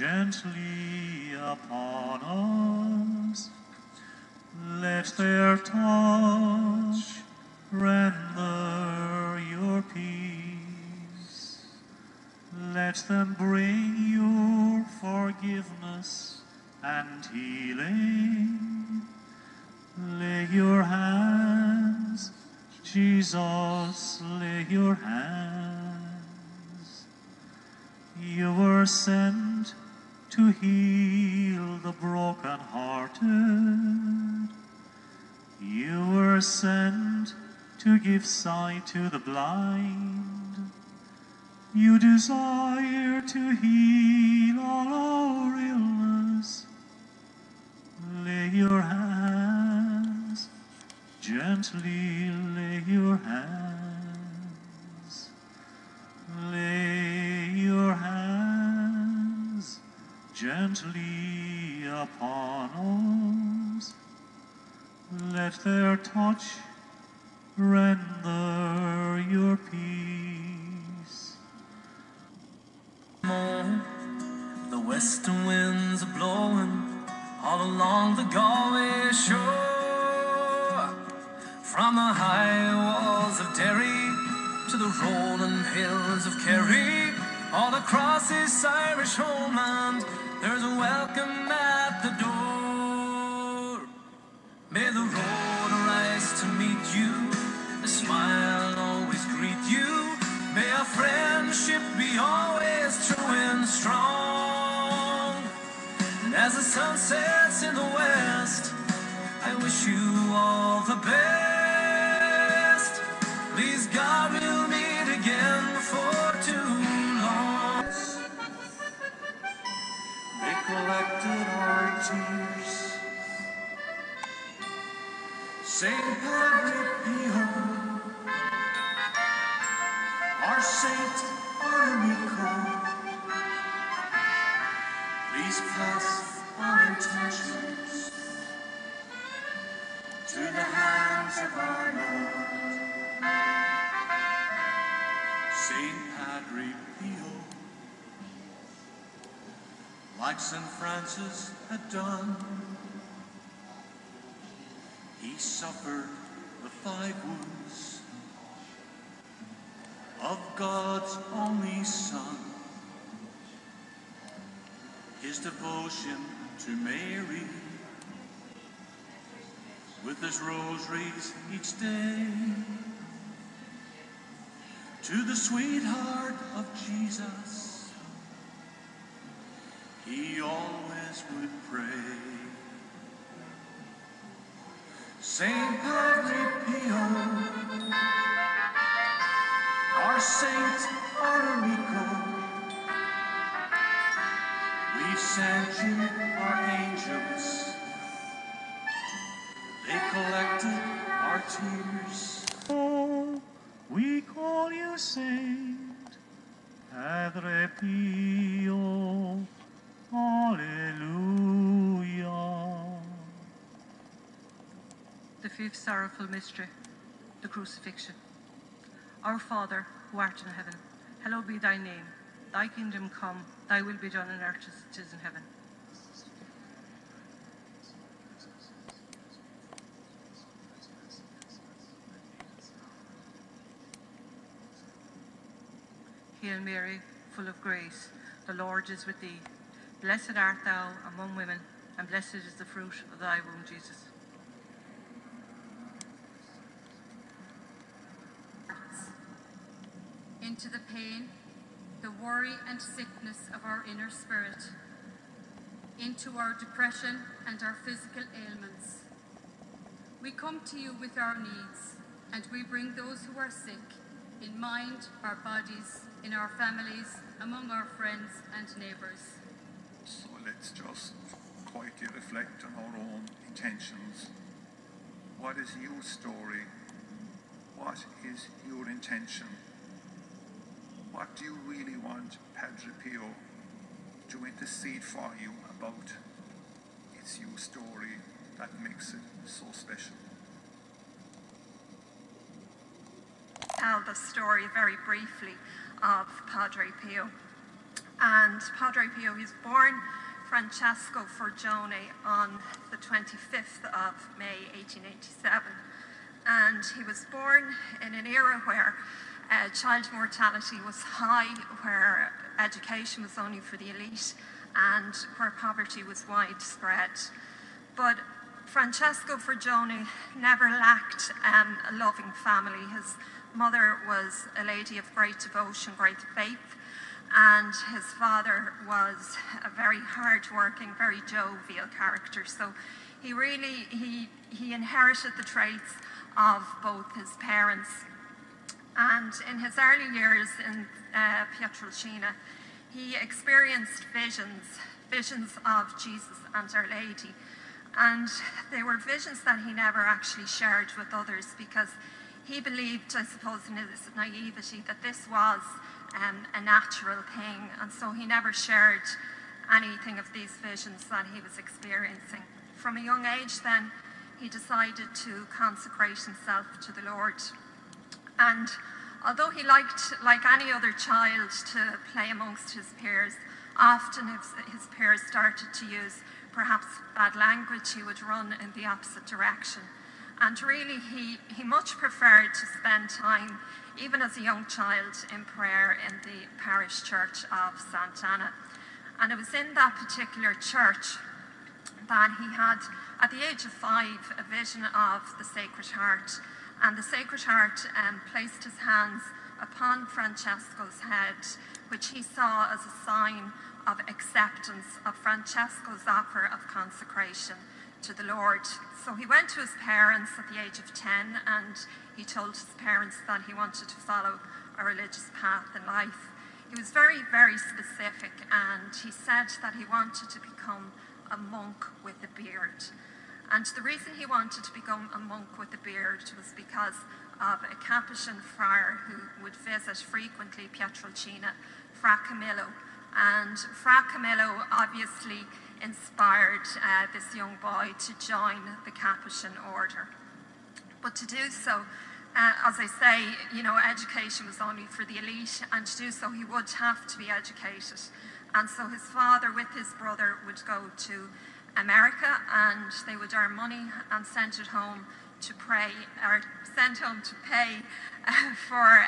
gently upon us. Let their touch render your peace. Let them bring your forgiveness and healing. Lay your hands, Jesus, lay your hands. You were sent to heal the broken-hearted. You were sent to give sight to the blind. You desire to heal all our illness. Lay your hands, gently lay your hands. Lay your hands gently upon us. Let their touch render your peace. The western winds are blowing all along the Galway shore. From the high walls of Derry to the rolling hills of Kerry, all across this Irish homeland, there's a welcome at the door. May the road arise to meet you, a smile always greet you. May our friendship be always true and strong. And as the sun sets in the west, I wish you all the best. Please God we'll meet again before too long. They collected our tears. St. Padre Pio, our Saint, our amico, please pass our intentions to the hands of our Lord. St. Padre Pio, like St. Francis had done, he suffered the 5 wounds of God's only Son. His devotion to Mary, with his rosaries each day, to the sweetheart of Jesus, he always would pray. St. Padre Pio, our saint, our amico, we've sent you our angels. They collected our tears. Oh, we call you Saint Padre Pio. Alleluia. The 5th sorrowful mystery, the crucifixion. Our Father, who art in heaven, hallowed be thy name. Thy kingdom come, thy will be done on earth as it is in heaven. Hail Mary, full of grace, the Lord is with thee. Blessed art thou among women, and blessed is the fruit of thy womb, Jesus. Into the pain, the worry and sickness of our inner spirit, into our depression and our physical ailments. We come to you with our needs, and we bring those who are sick, in mind, our bodies, in our families, among our friends and neighbours. So let's just quietly reflect on our own intentions. What is your story? What is your intention? What do you really want Padre Pio to intercede for you about? It's your story that makes it so special. Tell the story very briefly of Padre Pio. And Padre Pio, he was born Francesco Forgione on the 25th of May 1887. And he was born in an era where child mortality was high, where education was only for the elite, and where poverty was widespread. But Francesco Forgione never lacked a loving family. His mother was a lady of great devotion, great faith, and his father was a very hard-working, very jovial character. So he really, he inherited the traits of both his parents. And in his early years in Pietrelcina, he experienced visions of Jesus and Our Lady. And they were visions that he never actually shared with others, because he believed, I suppose, in his naivety, that this was a natural thing. And so he never shared anything of these visions that he was experiencing. From a young age then, he decided to consecrate himself to the Lord. And although he liked, like any other child, to play amongst his peers, often his peers started to use perhaps bad language, he would run in the opposite direction. And really, he much preferred to spend time, even as a young child, in prayer in the parish church of Sant'Anna. And it was in that particular church that he had, at the age of 5, a vision of the Sacred Heart. And the Sacred Heart placed his hands upon Francesco's head, which he saw as a sign of acceptance of Francesco's offer of consecration to the Lord. So he went to his parents at the age of 10, and he told his parents that he wanted to follow a religious path in life. He was very, very specific, and he said that he wanted to become a monk with a beard. And the reason he wanted to become a monk with a beard was because of a Capuchin friar who would visit frequently Pietrelcina, Fra Camillo. And Fra Camillo obviously inspired this young boy to join the Capuchin order. But to do so, as I say, you know, education was only for the elite, and to do so he would have to be educated. And so his father, with his brother, would go to America, and they would earn money and send it home to pray, or send home to pay for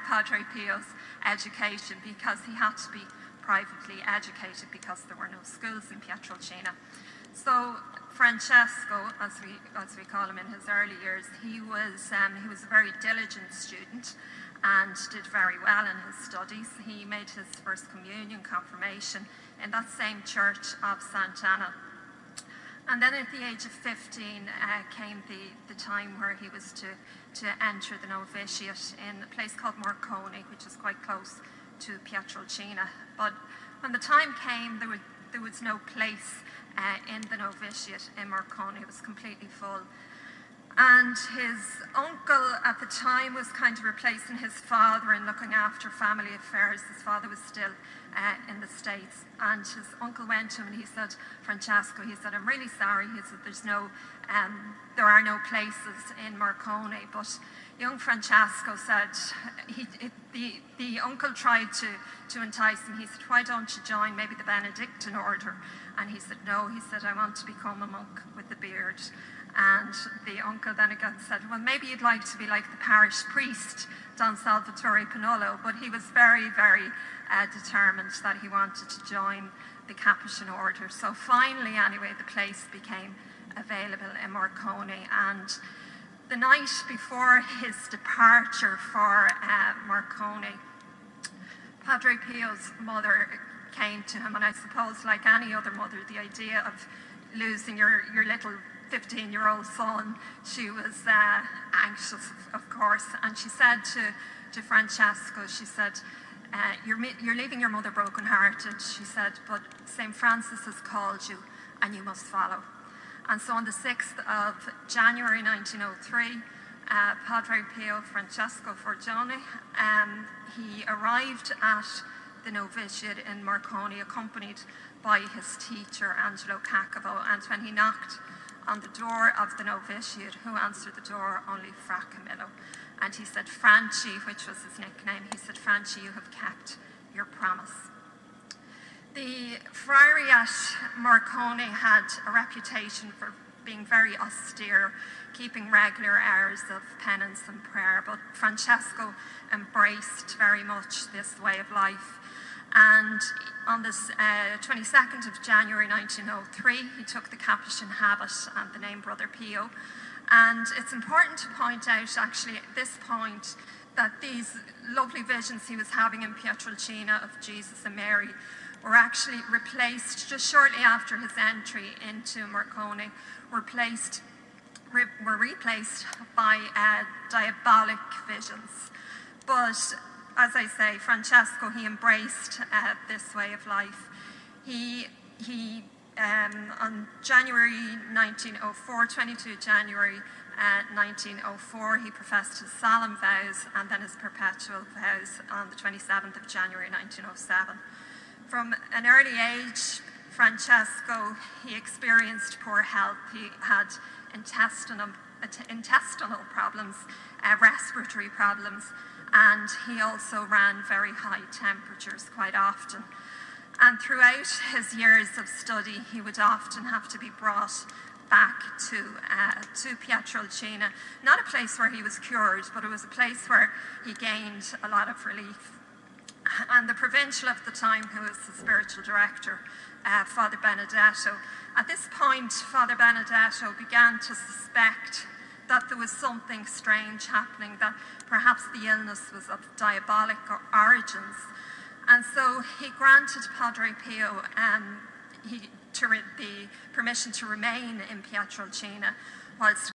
Padre Pio's education, because he had to be privately educated because there were no schools in Pietrelcina. So Francesco, as we call him in his early years, he was a very diligent student and did very well in his studies. He made his first communion, confirmation, in that same church of Sant'Anna. And then at the age of 15 came the time where he was to enter the novitiate in a place called Morcone, which is quite close to Pietrelcina. But when the time came, there was no place in the novitiate in Morcone. It was completely full. And his uncle at the time was kind of replacing his father in looking after family affairs. His father was still in the States. And his uncle went to him and he said, Francesco, he said, I'm really sorry. He said, there are no places in Morcone. But young Francesco said, the uncle tried to entice him. He said, why don't you join maybe the Benedictine order? And he said, no. He said, I want to become a monk with a beard. And the uncle then again said, well, maybe you'd like to be like the parish priest, Don Salvatore Pinolo. But he was very, very determined that he wanted to join the Capuchin order. So finally, anyway, the place became available in Morcone. And the night before his departure for Morcone, Padre Pio's mother came to him, and I suppose, like any other mother, the idea of losing your little 15-year-old son, she was anxious, of course, and she said to Francesco, she said, you're leaving your mother broken-hearted, she said, but St. Francis has called you and you must follow. And so on the 6th of January 1903, Padre Pio Francesco Forgione, he arrived at the novitiate in Morcone, accompanied by his teacher, Angelo Cacavo, and when he knocked on the door of the novitiate, who answered the door? Only Fra Camillo. And he said, Franci, which was his nickname, he said, Franci, you have kept your promise. The friary at Morcone had a reputation for being very austere, keeping regular hours of penance and prayer, but Francesco embraced very much this way of life. And on this 22nd of January 1903, he took the Capuchin habit and the name Brother Pio. And it's important to point out, actually, at this point, that these lovely visions he was having in Pietrelcina of Jesus and Mary were actually replaced just shortly after his entry into Morcone, were replaced by diabolic visions. But as I say, Francesco, he embraced this way of life. He on January 1904, 22 January 1904, he professed his solemn vows and then his perpetual vows on the 27th of January 1907. From an early age, Francesco, he experienced poor health. He had intestinal problems, respiratory problems, and he also ran very high temperatures quite often. And throughout his years of study, he would often have to be brought back to Pietrelcina, not a place where he was cured, but it was a place where he gained a lot of relief. And the provincial of the time, who was the spiritual director, Father Benedetto, at this point, Father Benedetto began to suspect that there was something strange happening, that perhaps the illness was of diabolic origins. And so he granted Padre Pio the permission to remain in Pietrelcina whilst